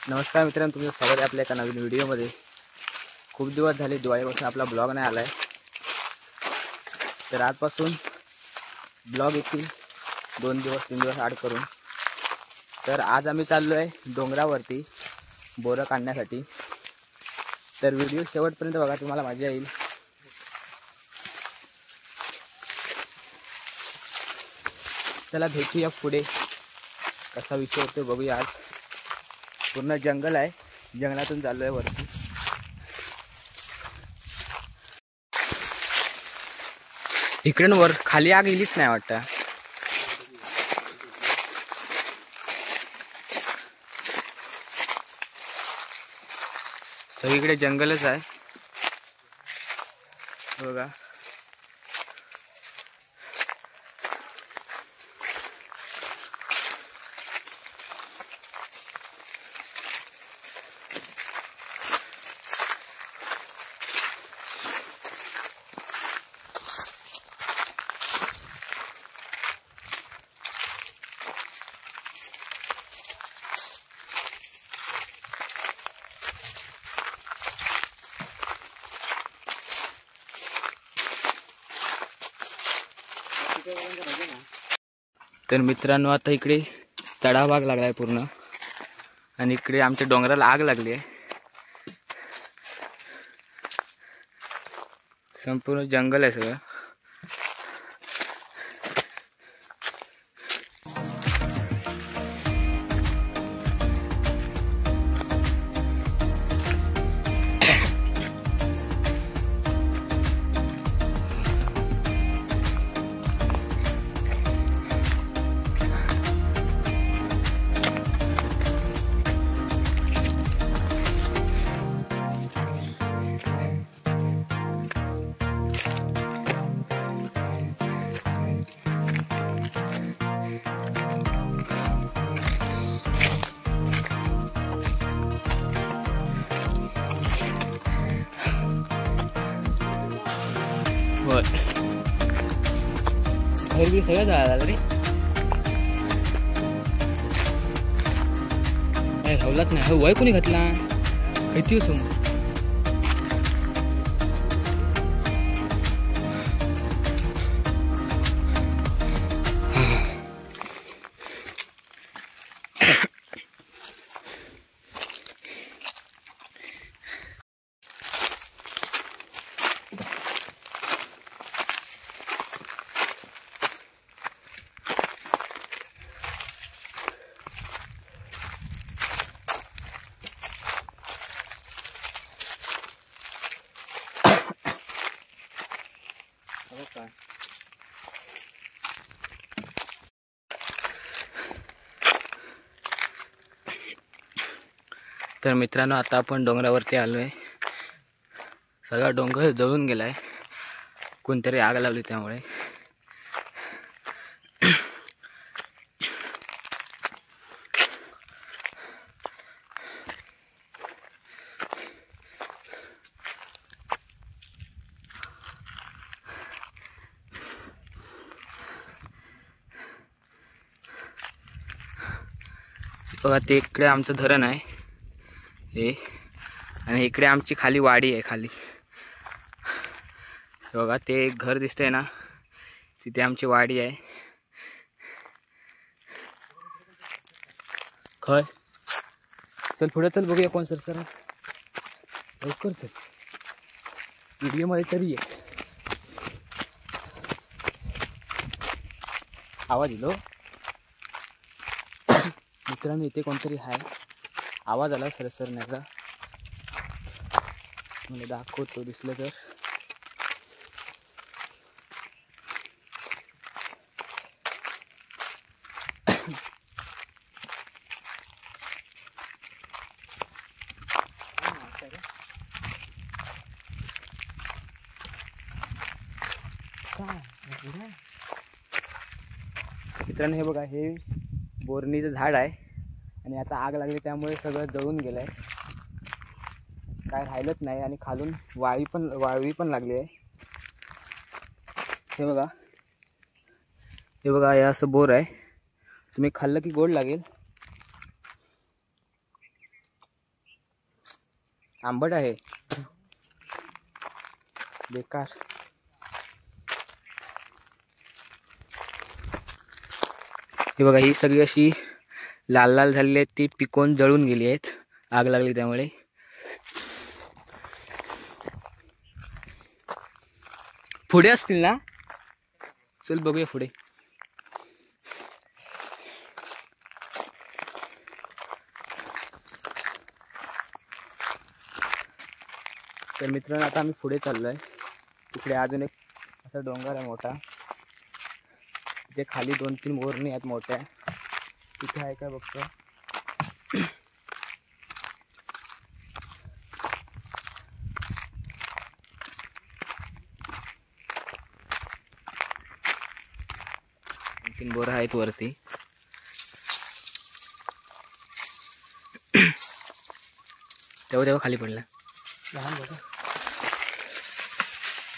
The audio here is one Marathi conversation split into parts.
नमस्कार मित्रांनो, तुमचं स्वागत आहे आपल्या एका नवीन व्हिडिओमध्ये। खूप दिवस झाले दिवाळीपासून आपला ब्लॉग नाही आलाय, तर आजपासून ब्लॉग येतील 2 दिवस 3 दिवस आड करून। तर आज आम्ही चाललो आहे डोंगरावरती बोरं काढण्यासाठी, तर व्हिडिओ शेवटपर्यंत बघा, तुम्हाला मजा येईल। चला भेटूया पुढे, कसा विषय होतो बघूया। आज पूर्ण जंगल आहे, जंगलातून चाललो आहे वरती। इकडून वर खाली आग गेलीच नाही वाटतं। सगळीकडे जंगलच आहे बघा। तर मित्रांनो, आता इकडे चढाव भाग लागलाय पूर्ण, आणि इकडे आमच्या डोंगराला आग लागली आहे। संपूर्ण जंगल आहे सगळं। बाहेर बी सगळं झालं रे, काय हवलाच नाही। वय कोणी घातला किती समोर। तर मित्रांनो, आता आपण डोंगरावरती आलोय। सगळा डोंगर जळून गेलाय, कोणतरी आग लावली त्यामुळे। बघा, ते इकडे आमचं धरण आहे हे, आणि इकडे आमची खाली वाडी आहे खाली। बघा, ते एक घर दिसतंय ना, तिथे आमची वाडी आहे। खय चल पुढे चल, बघूया कोण सर सर लवकर चल, व्हिडिओ मध्ये तरी आहे। आवाज येतो मित्रांनो, इथे कोणतरी आहे, आवाज आला सरसरण्याचा, मला दाखवतो दिसलं तर। मित्रांनो, हे बघा, हे बोरणीचं झाड आहे, आणि आता आग लागली त्यामुळे सगळं जळून गेलंय, काय राहिलंच नाही। आणि खालून वाळवी पण लागली आहे। हे बघा, हे बघा, हे असं बोर आहे, तुम्ही खाल्लं की गोड लागेल। आंबट आहे बेकार. हे बघा ही सगळी अशी लाल लाल झालेली आहेत, ती पिकवून जळून गेली आहेत, आग लागली त्यामुळे. पुढे असतील ना, चल बघूया पुढे. तर मित्रांनो आता आम्ही पुढे चाललोय. तिकडे अजून एक असा डोंगर आहे मोठा, तिथे खाली 2-3 मोरणी आहेत मोठ्या, तिथे आहे काय बघतो. तीन बोरं आहेत वरती. तेव्हा खाली पडला.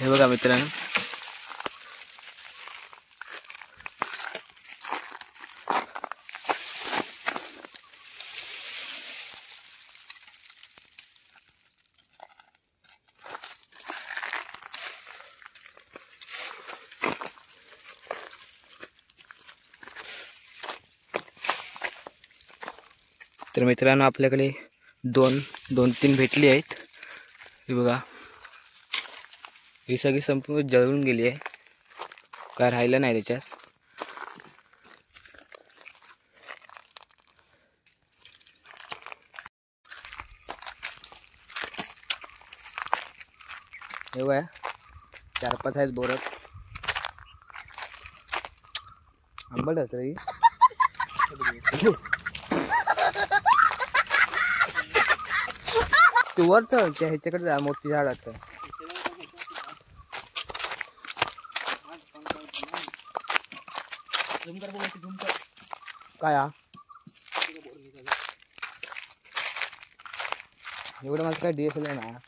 हे बघा मित्रांनो, तर मित्रांनो आपल्याकडे 2-3 भेटली आहेत. हे बघा ही सगळी संपूर्ण जळून गेली आहे, काय राहिलं नाही त्याच्यात. हे बघा 4-5 आहेत बोरं. आंबट असतं ही. तू वर चल, त्या ह्याच्याकडे जा, मोठी झाड असतं. काय एवढं माझं काय DSLR आहे ना.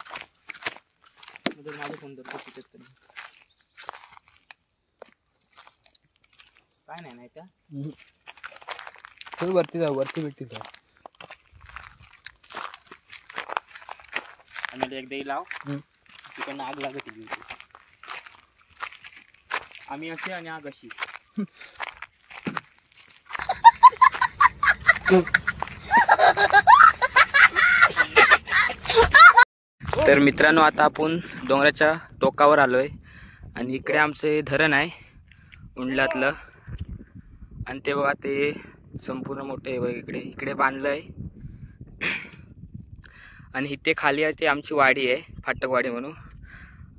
काय नाही त्या वरती जाऊ, वरती भेटतील का. आणि एकदा लाव, तिकडनं आग लागत गेली. आम्ही अशी आणि आग अशी. तर मित्रांनो आता आपण डोंगराच्या टोकावर आलोय आणि इकडे आमचे धरण आहे उंडलातलं. आणि ते बघा ते संपूर्ण मोठे बघ, इकडे बांधलंय. आणि इथे खाली आहे ते आमची वाडी आहे, फाटकवाडी म्हणून.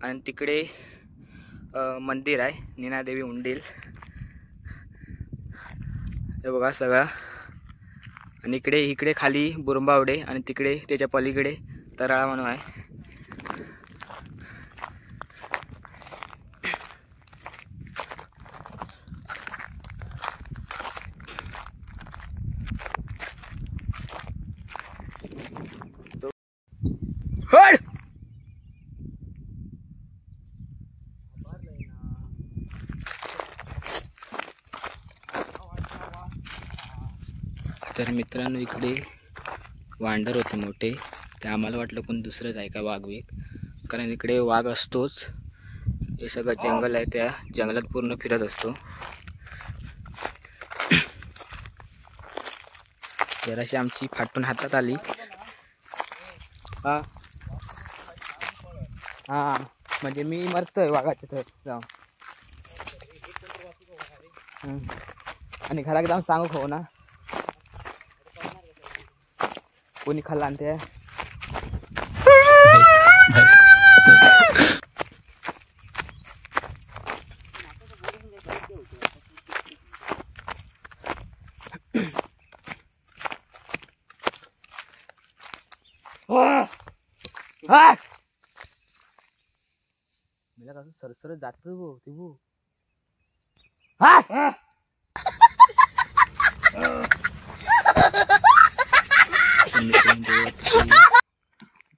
आणि तिकडे मंदिर आहे नीनादेवी उंडील. हे बघा सगळं. आणि इकडे खाली बुरंबावडे आणि तिकडे त्याच्या पलीकडे तराळा म्हणून आहे. तर मित्रांनो इकडे वांडर होते मोठे, ते आम्हाला वाटलं कोण दुसरंच आहे का वाघ वेग, कारण इकडे वाघ असतोच. हे सगळं जंगल आहे, त्या जंगलात पूर्ण फिरत असतो. जराशी आमची फाटून हातात आली. हा म्हणजे मी मरतोय वाघाच्या तर जाऊन. आणि घरात जाऊन सांगू खाऊ ना कोणी खाल्ला आणि ते. मला कसं सरसर जात गो ते भू.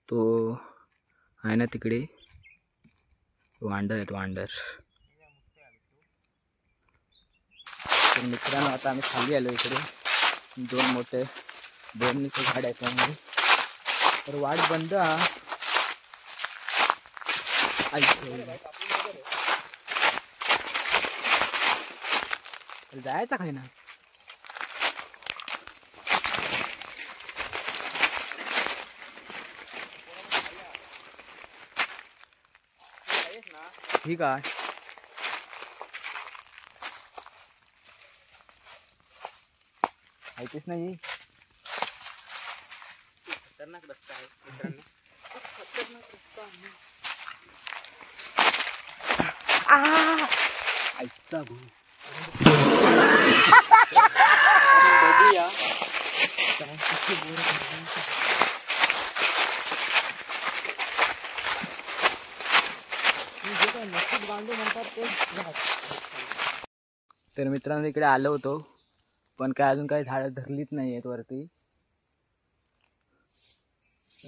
तो आहे ना तिकडे वांडर आहेत वांडर. तर मित्रांनो आता आम्ही खाली आलो. इकडे 2 मोठे 2 झाड आहेत त्यामध्ये. तर वाट बंद हा. जायचा काय ना. ठीक आहे. ऐकच नाही. खतरनाक रस्ता आहे मित्रांनो. खतरनाक रस्ता ऐकता भाऊ. बघूया तर मित्रांनो इकडे आलो होतो पण काय अजून काही झाडं धरलीच नाही आहेत वरती.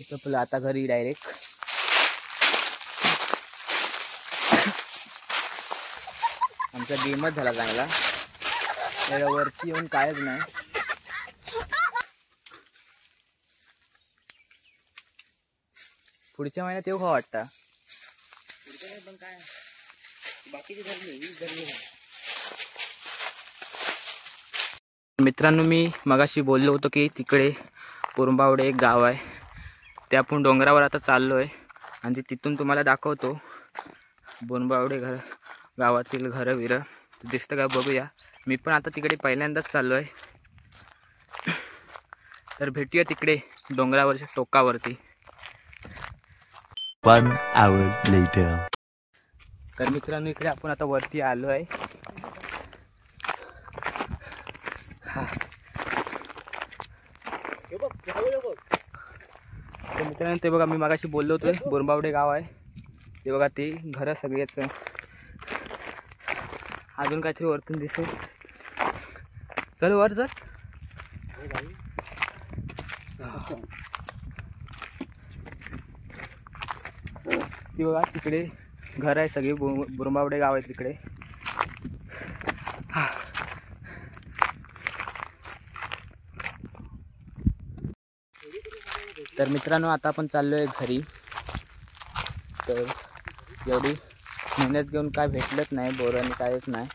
चपलं आता घरी डायरेक्ट. आमचा गेमच झाला चांगला. त्याला वरती येऊन कायच नाही. पुढच्या महिन्यात येऊ का वाटतं. पण काय बाकीची धरली. मित्रांनो मी मगाशी बोललो होतो की तिकडे पुरंबावडे एक गाव आहे. ते आपण डोंगरावर आता चाललो आहे आणि तिथून तुम्हाला दाखवतो पुरंबावडे गावातील घरं विरं दिसतं का बघूया. मी पण आता तिकडे पहिल्यांदाच चाललो आहे. तर भेटूया तिकडे डोंगरावरच्या टोकावरती. 1 hour later. तर मित्रांनो इकडे आपण आता वरती आलो आहे. तर मित्रांनो ते बघा मी मगाशी बोललो होतो बोरबावडे गाव आहे. ते बघा ते घरं सगळेच. अजून काहीतरी वरतून दिसेल. चल वर चल. ती बघा तिकडे घर आहे सगळे. बोरबावडे गाव आहे तिकडे. तर मित्रांनो आता आपण चाललो आहे घरी. तर एवढी मेहनत घेऊन काय भेटलंच नाही बोर आणि कायच नाही.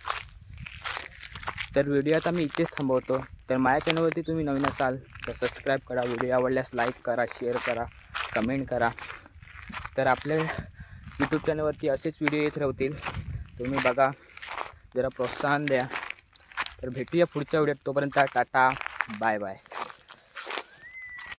तर व्हिडिओ आता मी इथेच थांबवतो. तर माझ्या चॅनलवरती तुम्ही नवीन असाल तर सबस्क्राईब करा. व्हिडिओ आवडल्यास लाईक करा, शेअर करा, कमेंट करा. तर आपल्या यूट्यूब चॅनलवरती असेच व्हिडिओ येत राहतील. तुम्ही बघा, जरा प्रोत्साहन द्या. तर भेटूया पुढच्या व्हिडिओत. तोपर्यंत टाटा, बाय बाय.